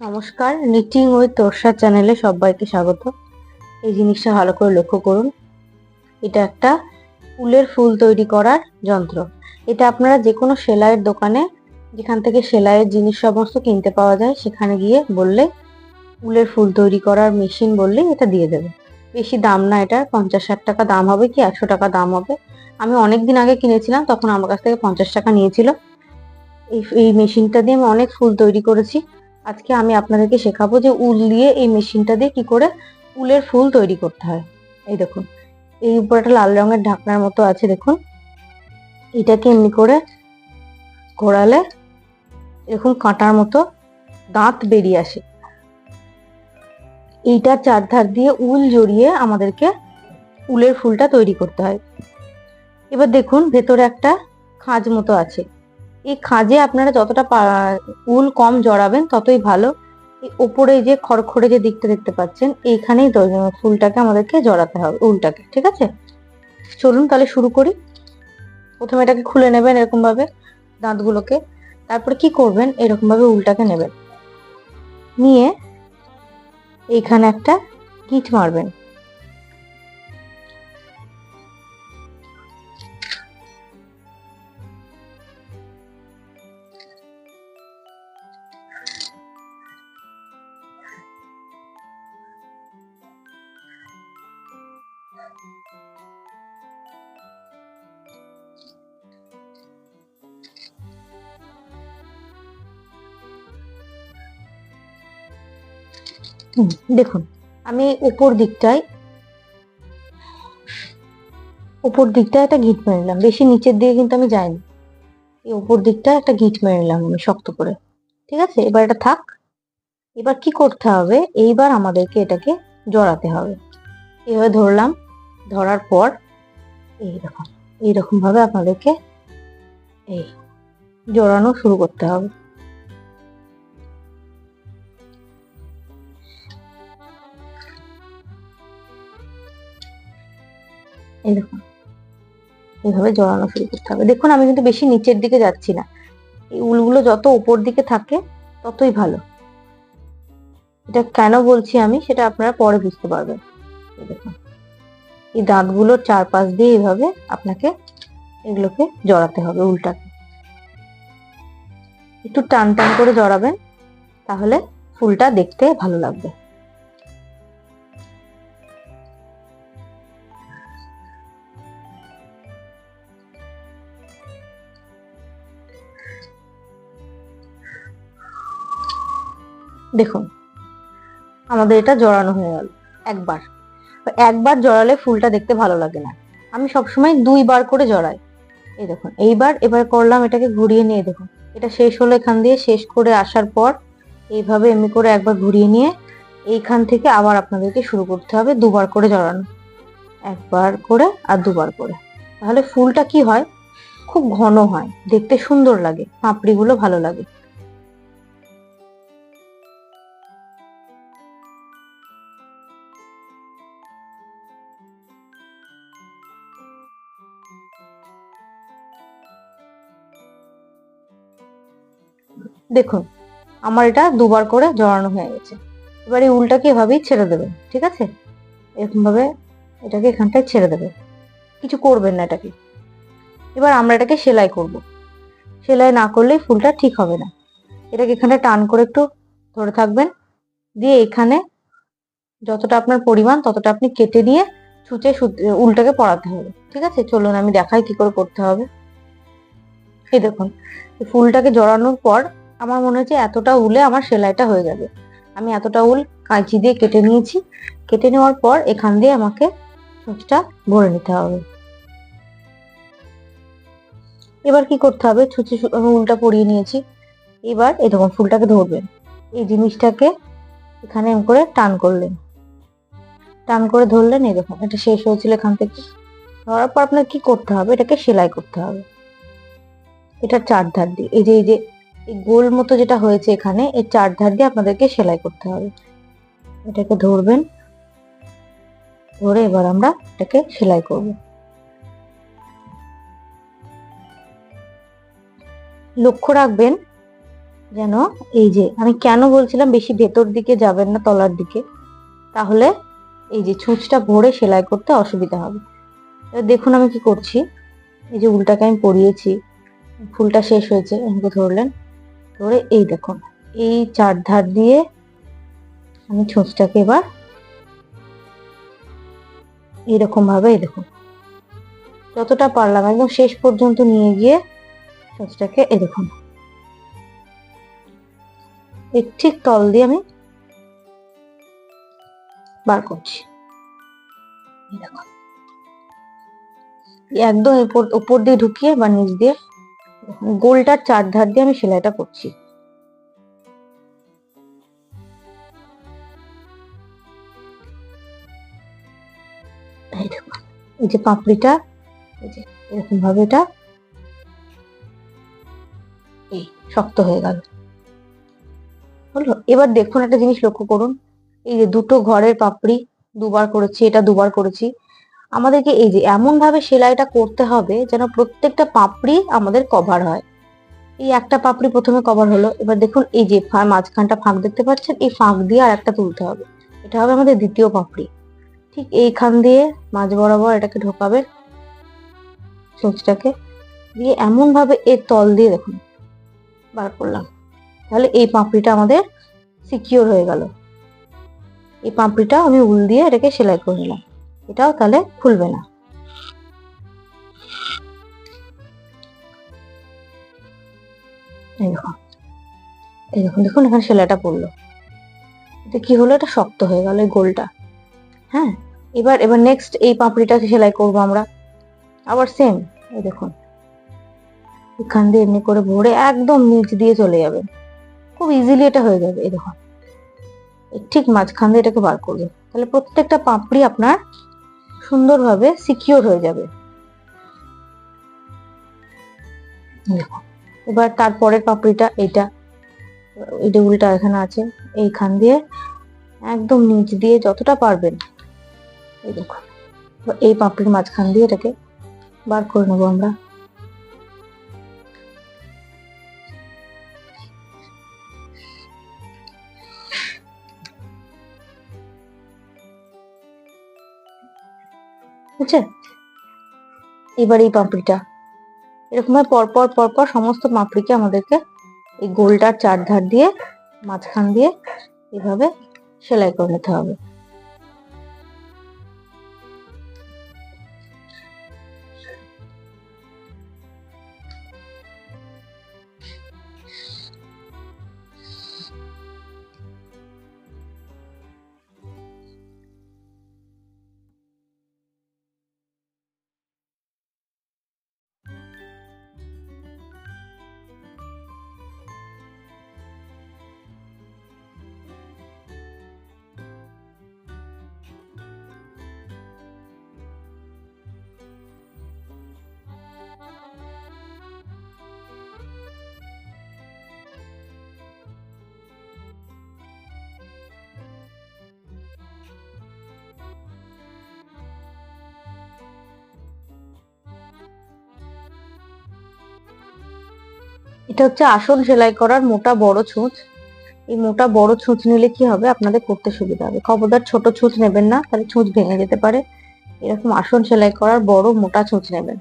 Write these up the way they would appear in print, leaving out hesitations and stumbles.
নমস্কার, knitting with Torsa চ্যানেলে সবাইকে স্বাগত। এই জিনিসটা ভালো করে লক্ষ্য করুন। এটা একটা উলের ফুল তৈরি করার যন্ত্র। এটা আপনারা যে কোনো সেলাইয়ের দোকানে, যেখান থেকে সেলাইয়ের জিনিস সমস্ত কিনতে পাওয়া যায়, সেখানে গিয়ে বললে উলের ফুল তৈরি করার মেশিন বললেই এটা দিয়ে দেবে। বেশি দাম না, এটা 50-60 টাকা দাম হবে কি 100 টাকা দাম হবে। আমি অনেকদিন আগে কিনেছিলাম, তখন আমার কাছ থেকে 50 টাকা নিয়েছিল। এই মেশিনটা দিয়ে আমি অনেক ফুল তৈরি করেছি। আজকে আমি আপনাদেরকে শেখাবো যে উল দিয়ে এই মেশিনটা দিয়ে কি করে উলের ফুল তৈরি করতে হয়। এই দেখুন, এই উপরে একটা লাল রঙের ঢাকনার মতো আছে, দেখুন। এটাকে এমনি করে ঘোরালে এরকম কাঁটার মতো দাঁত বেরিয়ে আসে। এইটার চারধার দিয়ে উল জড়িয়ে আমাদেরকে উলের ফুলটা তৈরি করতে হয়। এবার দেখুন, ভেতরে একটা খাঁজ মতো আছে। এই খাঁজে আপনারা যতটা উল কম জড়াবেন ততই ভালো। এই ওপরে যে খড়খড়ে যে দিকটা দেখতে পাচ্ছেন, এইখানেই ফুলটাকে আমাদেরকে জড়াতে হবে, উলটাকে। ঠিক আছে, চলুন তাহলে শুরু করি। প্রথমে এটাকে খুলে নেবেন এরকম ভাবে দাঁতগুলোকে। তারপরে কি করবেন, এরকম ভাবে উলটাকে নেবেন, নিয়ে এইখানে একটা গিঁট মারবেন। দেখুন, আমি উপর দিকটায় একটা গিঁট মেরে নিলাম। বেশি নিচের দিকে কিন্তু আমি যাইনি। এই উপর দিকটায় একটা গিঁট মেরে নিলাম আমি শক্ত করে। ঠিক আছে, এবার এটা থাক। এবার কি করতে হবে, এইবার আমাদেরকে এটাকে জড়াতে হবে। এভাবে ধরলাম, ধরার পর এইরকম ভাবে আপনাদেরকে এই জড়ানো শুরু করতে হবে। এই দেখুন, এইভাবে জড়ানো শুরু করতে হবে। দেখুন, আমি কিন্তু বেশি নিচের দিকে যাচ্ছি না। এই উলগুলো যত উপর দিকে থাকে ততই ভালো। এটা কেন বলছি আমি, সেটা আপনারা পরে বুঝতে পারবেন। এই দেখুন, এই দাঁতগুলোর চারপাশ দিয়ে এইভাবে আপনাকে এগুলোকে জড়াতে হবে। উলটাকে একটু টান টান করে জড়াবেন, তাহলে ফুলটা দেখতে ভালো লাগবে। দেখুন, আমাদের এটা জড়ানো হয়ে গেল একবার। একবার জড়ালে ফুলটা দেখতে ভালো লাগে না, আমি সবসময় 2বার করে জড়াই। এই দেখুন, এবার করলাম, এটাকে ঘুরিয়ে নিয়ে দেখুন, এটা শেষ হলো। এখান দিয়ে শেষ করে আসার পর এইভাবে এমনি করে একবার ঘুরিয়ে নিয়ে এইখান থেকে আবার আপনাদেরকে শুরু করতে হবে 2বার করে জড়ানো। একবার করে আর 2বার করে। তাহলে ফুলটা কি হয়, খুব ঘন হয়, দেখতে সুন্দর লাগে, পাপড়িগুলো ভালো লাগে। দেখুন, আমার এটা 2বার করে জড়ানো হয়ে গেছে। এবার এই উলটাকে এভাবেই ছেড়ে দেবেন। ঠিক আছে, এরকম ভাবে এটাকে এখানটায় ছেড়ে দেবে, কিছু করবেন না এটাকে। এবার আমরা এটাকে সেলাই করব। সেলাই না করলেই ফুলটা ঠিক হবে না। এটাকে এখানে টান করে একটু ধরে থাকবেন, দিয়ে এখানে যতটা আপনার পরিমাণ ততটা আপনি কেটে নিয়ে ছুঁচে উলটাকে পরাতে হবে। ঠিক আছে, চলুন আমি দেখাই কি করে করতে হবে। এই দেখুন, ফুলটাকে জড়ানোর পর আমার মনে হচ্ছে এতটা উলে আমার সেলাইটা হয়ে যাবে। আমি এতটা উল কাঁচি দিয়ে কেটে নিয়েছি। কেটে নেওয়ার পর এখান দিয়ে আমাকে ছুঁচটা ভরে নিতে হবে। এবার কি করতে হবে, আমি উলটা পরিয়ে নিয়েছি। এবার এই দেখুন, ফুলটাকে ধরবেন, এই জিনিসটাকে এখানে এম করে টান করলেন, টান করে ধরলেন। এই দেখুন, এটা শেষ হয়েছিল এখান থেকে। ধরার পর আপনার কি করতে হবে, এটাকে সেলাই করতে হবে। এটার চারধার দিয়ে এই যে এই গোল মতো যেটা হয়েছে এখানে, এই চারধার দিয়ে আপনাদেরকে সেলাই করতে হবে। এটাকে ধরবেন, ধরে এবার আমরা এটাকে সেলাই করব। লক্ষ্য রাখবেন যেন এই যে আমি কেন বলছিলাম বেশি ভেতর দিকে যাবেন না, তলার দিকে, তাহলে এই যে ছুঁচটা ভরে সেলাই করতে অসুবিধা হবে। এবার দেখুন আমি কি করছি, এই যে উলটাকে আমি পরিয়েছি, ফুলটা শেষ হয়েছে, আমাকে ধরলেন, ধরে এই দেখুন এই চার ধার দিয়ে আমি ছুঁচটাকে এবার এইরকম ভাবে এই দেখুন যতটা পারলাম একদম শেষ পর্যন্ত নিয়ে গিয়ে ছুঁচটাকে এই দেখুন এর ঠিক তল দিয়ে আমি বার করছি। দেখুন একদম উপর দিয়ে ঢুকিয়ে বা নিচ দিয়ে গোলটার চার ধার দিয়ে আমি সেলাইটা করছি। এই দেখুন এই যে পাপড়িটা এই যে এরকম ভাবে এটা এই শক্ত হয়ে গেল, হলো। এবার দেখুন একটা জিনিস লক্ষ্য করুন, এই যে দুটো ঘরের পাপড়ি দুবার করেছি, এটা দুবার করেছি, আমাদেরকে এই যে এমন ভাবে সেলাইটা করতে হবে যেন প্রত্যেকটা পাপড়ি আমাদের কভার হয়। এই একটা পাপড়ি প্রথমে কভার হলো, এবার দেখুন এই যে মাঝখানটা ফাঁক দেখতে পাচ্ছেন, এই ফাঁক দিয়ে আর একটা তুলতে হবে, এটা হবে আমাদের দ্বিতীয় পাপড়ি। ঠিক এইখান দিয়ে মাঝ বরাবর এটাকে ঢোকাবে ছুঁচটাকে দিয়ে, এমন ভাবে এর তল দিয়ে দেখুন বার করলাম, তাহলে এই পাপড়িটা আমাদের সিকিউর হয়ে গেল। এই পাপড়িটা আমি উল দিয়ে এটাকে সেলাই করে নিলাম, এটাও তাহলে খুলবে না। এই দেখুন এই দেখুন দেখুন এখানে সেলাইটা পড়লো, এটা কি হলো, এটা শক্ত হয়ে গেল এই গোলটা। হ্যাঁ, এবার এবার নেক্সট এই পাপড়িটাকে সেলাই করবো আমরা, আবার সেম এই দেখুন এখান দিয়ে এমনি করে ভরে একদম নিচ দিয়ে চলে যাবে, খুব ইজিলি এটা হয়ে যাবে। এই দেখুন ঠিক মাঝখান দিয়ে এটাকে বার করবে, তাহলে প্রত্যেকটা পাপড়ি আপনার সুন্দরভাবে সিকিউর হয়ে যাবে। দেখুন এবার তারপরের পাপড়িটা এইটা, এই উলটা এখানে আছে, এইখান দিয়ে একদম নিচ দিয়ে যতটা পারবেন এই দেখুন এই পাপড়ির মাঝখান দিয়ে এটাকে বার করে নেবো আমরা। বুঝছে, এবার এই পাপড়িটা এরকম ভাবে পরপর পরপর সমস্ত পাপড়িকে আমাদেরকে এই গোলটার চার ধার দিয়ে মাঝখান দিয়ে এভাবে সেলাই করে নিতে হবে। এটা হচ্ছে আসন সেলাই করার মোটা বড় ছুঁচ। এই মোটা বড় ছুঁচ নিলে কি হবে, আপনাদের করতে সুবিধা হবে। খবরদার ছোট ছুঁচ নেবেন না, তাহলে ছুঁচ ভেঙে যেতে পারে। এরকম আসন সেলাই করার বড় মোটা ছুঁচ নেবেন।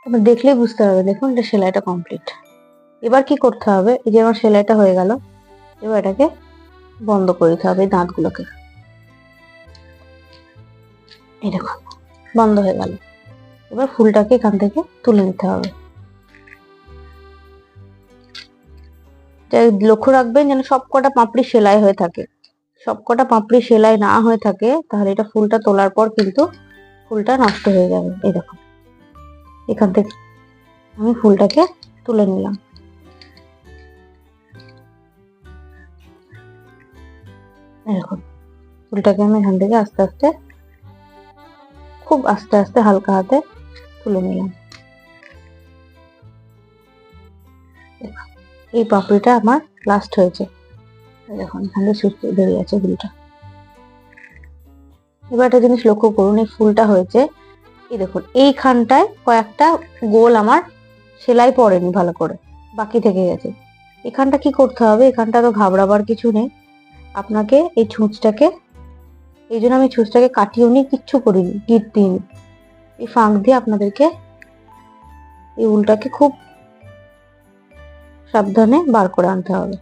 আপনার দেখলেই বুঝতে হবে, দেখুন এটা সেলাইটা কমপ্লিট। এবার কি করতে হবে, এই যে আমার সেলাইটা হয়ে গেল, এবার এটাকে বন্ধ করে দিতে হবে দাঁতগুলোকে। এই দেখুন বন্ধ হয়ে গেল। এবার ফুলটাকে এখান থেকে তুলে নিতে হবে। লক্ষ্য রাখবেন যেন সবকটা পাপড়ি সেলাই হয়ে থাকে। সবকটা পাপড়ি সেলাই না হয়ে থাকে তাহলে এটা ফুলটা তোলার পর কিন্তু ফুলটা নষ্ট হয়ে যাবে। এই দেখুন, এখান থেকে আমি ফুলটাকে তুলে নিলাম। দেখুন, ফুলটাকে আমি এখান থেকে আস্তে আস্তে, খুব আস্তে আস্তে হালকা হাতে তুলে নিলাম। এই পাপড়িটা আমার লাস্ট হয়েছে। দেখুন, এখানে সুস্থ বেরিয়ে আছে ফুলটা। এবার একটা জিনিস লক্ষ্য করুন, এই ফুলটা হয়েছে, এই দেখুন এইখানটায় কয়েকটা গোল আমার সেলাই পড়েনি ভালো করে, বাকি থেকে গেছে। এখানটা কি করতে হবে, এখানটা তো ঘাবড়াবার কিছু নেই। আপনাকে এই ছুঁচটাকে, এই জন্য আমি ছুঁচটাকে কাটিয়েও নি, কিচ্ছু করিনি, গিট দিইনি। এই ফাঁক দিয়ে আপনাদেরকে এই উলটাকে খুব সাবধানে বার করে আনতে হবে।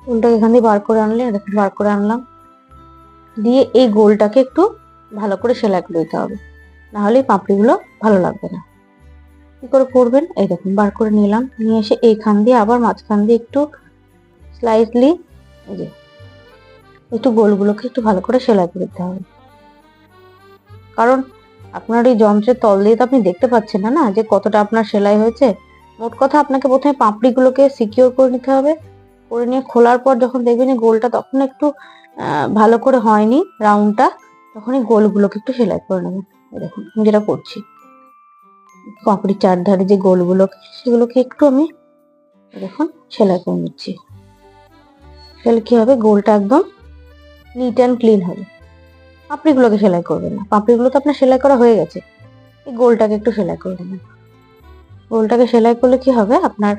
উলটাকে এখান দিয়ে বার করে আনলে, দেখুন বার করে আনলাম, দিয়ে এই গোলটাকে একটু ভালো করে সেলাই করে দিতে হবে, নাহলে পাপড়িগুলো ভালো লাগবে না। কি করে করবেন, এই দেখুন বার করে নিলাম, নিয়ে এসে এইখান দিয়ে আবার মাঝখান দিয়ে একটু স্লাইসলি, এই যে একটু গোলগুলোকে একটু ভালো করে সেলাই করে দিতে হবে। কারণ আপনার এই যন্ত্রের তল দিয়ে তো আপনি দেখতে পাচ্ছেন না না যে কতটা আপনার সেলাই হয়েছে। মোট কথা আপনাকে প্রথমে পাপড়িগুলোকে সিকিউর করে নিতে হবে। করে নিয়ে খোলার পর যখন দেখবেন এই গোলটা তখন একটু ভালো করে হয়নি রাউন্ডটা, তখন এই গোলগুলোকে একটু সেলাই করে নেবেন। দেখুন আমি যেটা করছি, পাপড়ির চারধারে যে গোলগুলো সেগুলোকে একটু আমি দেখুন সেলাই করে নিচ্ছি। তাহলে কি হবে, গোলটা একদম নিট অ্যান্ড ক্লিন হবে। পাপড়িগুলোকে সেলাই করবেন না, পাপড়িগুলো তো আপনার সেলাই করা হয়ে গেছে। এই গোলটাকে একটু সেলাই করে নেবেন। গোলটাকে সেলাই করলে কি হবে, আপনার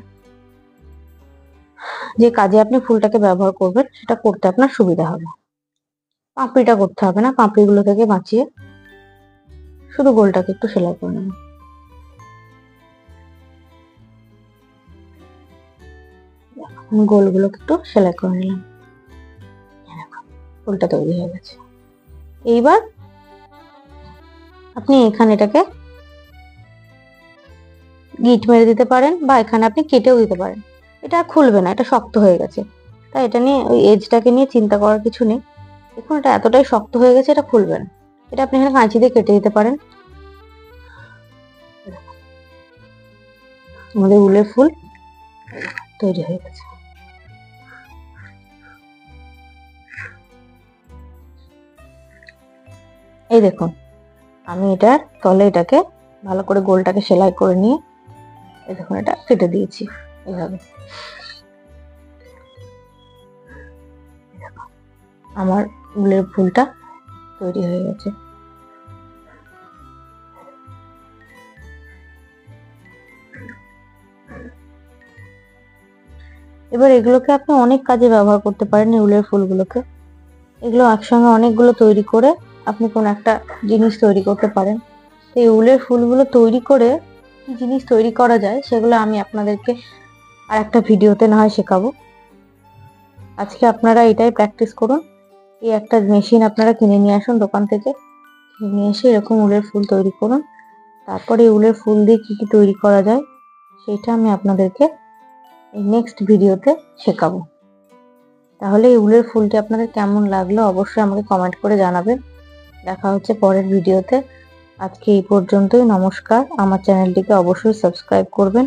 যে কাজে আপনি ফুলটাকে ব্যবহার করবেন সেটা করতে আপনার সুবিধা হবে। পাপড়িটা করতে হবে না, পাপড়িগুলো থেকে বাঁচিয়ে শুধু গোলটাকে একটু সেলাই করে নেবেন। গোলগুলোকে একটু সেলাই করে নিলাম, ফুলটা তৈরি হয়ে গেছে। এইবার আপনি এখানে এটাকে গিট মেরে দিতে পারেন, বা এখানে আপনি কেটেও দিতে পারেন। এটা খুলবে না, এটা শক্ত হয়ে গেছে, তাই এটা নিয়ে ওই এজটাকে নিয়ে চিন্তা করার কিছু নেই। দেখুন এটা এতটাই শক্ত হয়ে গেছে, এটা খুলবে না। এটা আপনি এখানে কাঁচি দিয়ে কেটে দিতে পারেন। আমাদের উলের ফুল তৈরি হয়ে গেছে। এই দেখুন, আমি এটার তলে এটাকে ভালো করে গোলটাকে সেলাই করে নিয়ে এই দেখুন এটা কেটে দিয়েছি এইভাবে। আমার উলের ফুলটা তৈরি হয়ে গেছে। এবার এগুলোকে আপনি অনেক কাজে ব্যবহার করতে পারেন। এই উলের ফুলগুলোকে, এগুলো একসঙ্গে অনেকগুলো তৈরি করে আপনি কোন একটা জিনিস তৈরি করতে পারেন। এই উলের ফুলগুলো তৈরি করে কি জিনিস তৈরি করা যায় সেগুলো আমি আপনাদেরকে আর একটা ভিডিওতে না হয় শেখাবো। আজকে আপনারা এটাই প্র্যাকটিস করুন। এই একটা মেশিন আপনারা কিনে নিয়ে আসুন দোকান থেকে, নিয়ে এসে এরকম উলের ফুল তৈরি করুন। তারপরে এই উলের ফুল দিয়ে কি কি তৈরি করা যায় সেটা আমি আপনাদেরকে এই নেক্সট ভিডিওতে শেখাবো। তাহলে এই উলের ফুলটি আপনাদের কেমন লাগলো অবশ্যই আমাকে কমেন্ট করে জানাবেন। দেখা হচ্ছে পরের ভিডিওতে। আজকে এই পর্যন্তই, নমস্কার। আমার চ্যানেলটিকে অবশ্যই সাবস্ক্রাইব করবেন,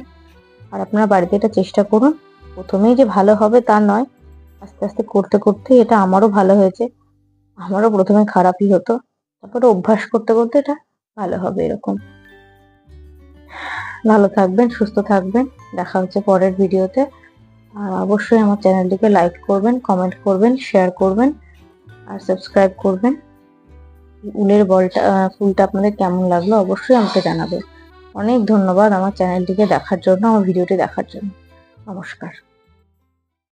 আর আপনারা বাড়িতে এটা চেষ্টা করুন। প্রথমেই যে ভালো হবে তা নয়, আস্তে আস্তে করতে করতে এটা আমারও ভালো হয়েছে। আমারও প্রথমে খারাপই হতো, তারপরে অভ্যাস করতে করতে এটা ভালো হবে। এরকম ভালো থাকবেন, সুস্থ থাকবেন। দেখা হচ্ছে পরের ভিডিওতে। আর অবশ্যই আমার চ্যানেলটিকে লাইক করবেন, কমেন্ট করবেন, শেয়ার করবেন আর সাবস্ক্রাইব করবেন। উলের ফুলটা আপনাদের কেমন লাগলো অবশ্যই আমাকে জানাবেন। অনেক ধন্যবাদ আমার চ্যানেলটিকে দেখার জন্য, আমার ভিডিওটি দেখার জন্য। নমস্কার।